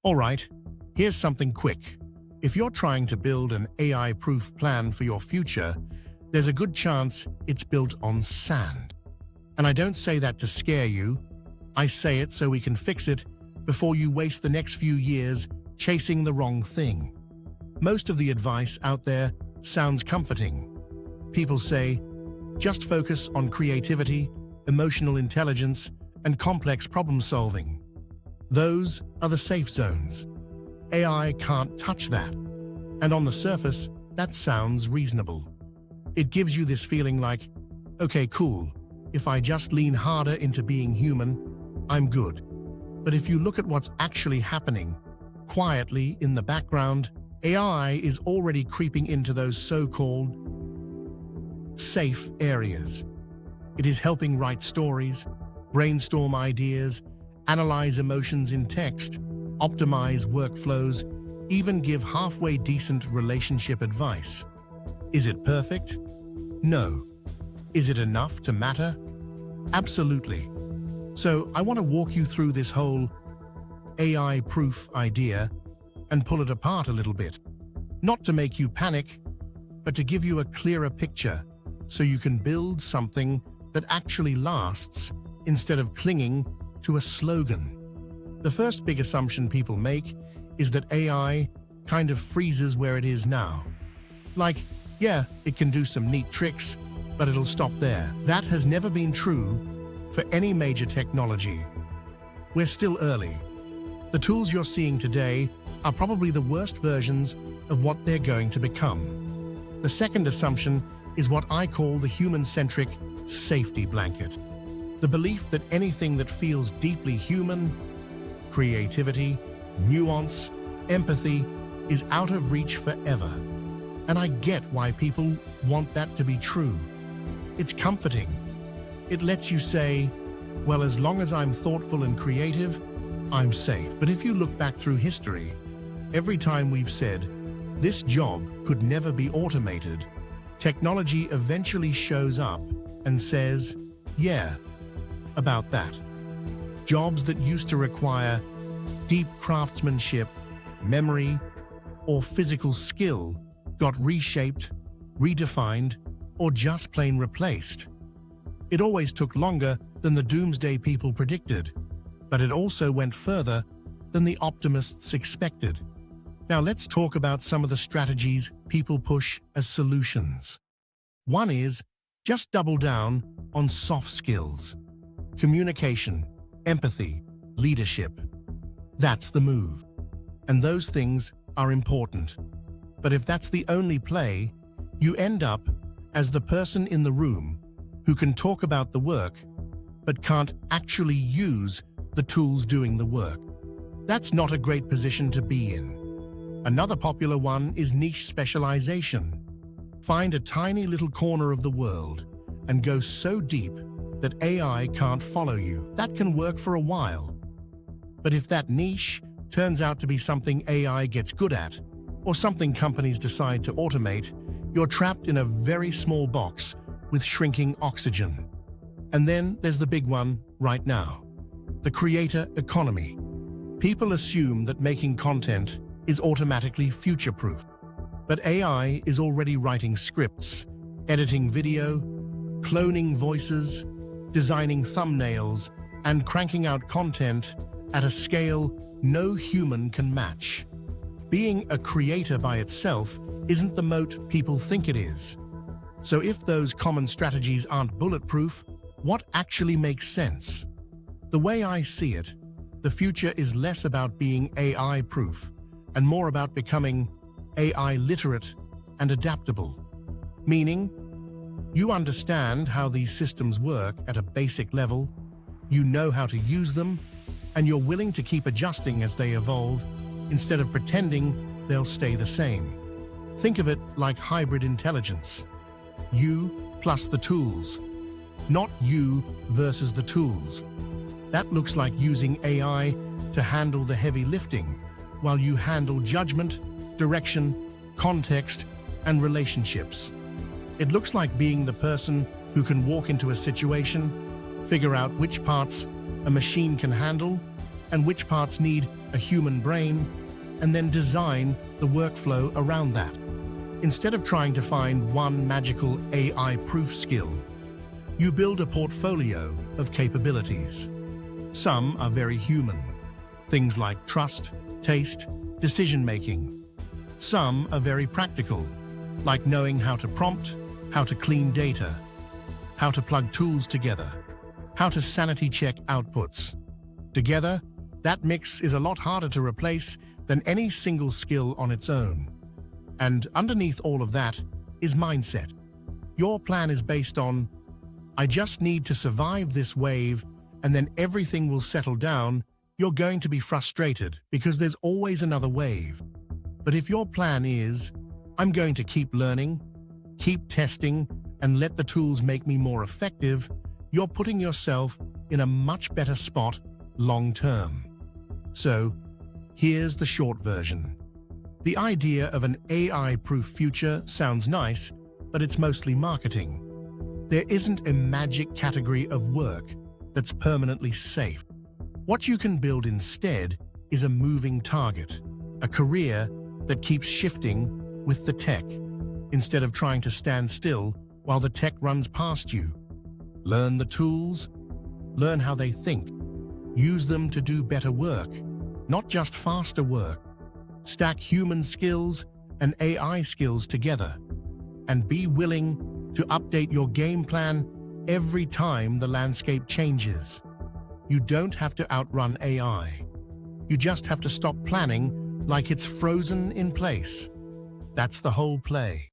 All right, here's something quick. If you're trying to build an AI-proof plan for your future, there's a good chance it's built on sand. And I don't say that to scare you. I say it so we can fix it before you waste the next few years chasing the wrong thing. Most of the advice out there sounds comforting. People say, just focus on creativity, emotional intelligence, and complex problem solving. Those are the safe zones. AI can't touch that. And on the surface, that sounds reasonable. It gives you this feeling like, okay, cool, if I just lean harder into being human, I'm good. But if you look at what's actually happening, quietly in the background, AI is already creeping into those so-called safe areas. It is helping write stories, brainstorm ideas, analyze emotions in text, optimize workflows, even give halfway decent relationship advice. Is it perfect? No. Is it enough to matter? Absolutely. So I want to walk you through this whole AI-proof idea and pull it apart a little bit. Not to make you panic, but to give you a clearer picture so you can build something that actually lasts instead of clinging to a slogan. The first big assumption people make is that AI kind of freezes where it is now. Like, yeah, it can do some neat tricks, but it'll stop there. That has never been true for any major technology. We're still early. The tools you're seeing today are probably the worst versions of what they're going to become. The second assumption is what I call the human-centric safety blanket. The belief that anything that feels deeply human, creativity, nuance, empathy, is out of reach forever. And I get why people want that to be true. It's comforting. It lets you say, well, as long as I'm thoughtful and creative, I'm safe. But if you look back through history, every time we've said, this job could never be automated, technology eventually shows up and says, yeah, about that. Jobs that used to require deep craftsmanship, memory, or physical skill got reshaped, redefined, or just plain replaced. It always took longer than the doomsday people predicted, but it also went further than the optimists expected. Now let's talk about some of the strategies people push as solutions. One is just double down on soft skills. Communication, empathy, leadership. That's the move. And those things are important. But if that's the only play, you end up as the person in the room who can talk about the work, but can't actually use the tools doing the work. That's not a great position to be in. Another popular one is niche specialization. Find a tiny little corner of the world and go so deep that AI can't follow you. That can work for a while. But if that niche turns out to be something AI gets good at, or something companies decide to automate, you're trapped in a very small box with shrinking oxygen. And then there's the big one right now, the creator economy. People assume that making content is automatically future-proof. But AI is already writing scripts, editing video, cloning voices, designing thumbnails, and cranking out content at a scale no human can match. Being a creator by itself isn't the moat people think it is. So if those common strategies aren't bulletproof, what actually makes sense? The way I see it, the future is less about being AI-proof and more about becoming AI-literate and adaptable. Meaning, you understand how these systems work at a basic level, you know how to use them, and you're willing to keep adjusting as they evolve instead of pretending they'll stay the same. Think of it like hybrid intelligence. You plus the tools, not you versus the tools. That looks like using AI to handle the heavy lifting, while you handle judgment, direction, context, and relationships. It looks like being the person who can walk into a situation, figure out which parts a machine can handle, and which parts need a human brain, and then design the workflow around that. Instead of trying to find one magical AI-proof skill, you build a portfolio of capabilities. Some are very human, things like trust, taste, decision-making. Some are very practical, like knowing how to prompt, how to clean data, how to plug tools together, how to sanity check outputs. Together, that mix is a lot harder to replace than any single skill on its own. And underneath all of that is mindset. Your plan is based on, I just need to survive this wave and then everything will settle down. You're going to be frustrated because there's always another wave. But if your plan is, I'm going to keep learning, keep testing, and let the tools make me more effective, you're putting yourself in a much better spot long term. So, here's the short version. The idea of an AI-proof future sounds nice, but it's mostly marketing. There isn't a magic category of work that's permanently safe. What you can build instead is a moving target, a career that keeps shifting with the tech, instead of trying to stand still while the tech runs past you. Learn the tools, learn how they think, use them to do better work, not just faster work. Stack human skills and AI skills together, and be willing to update your game plan every time the landscape changes. You don't have to outrun AI. You just have to stop planning like it's frozen in place. That's the whole play.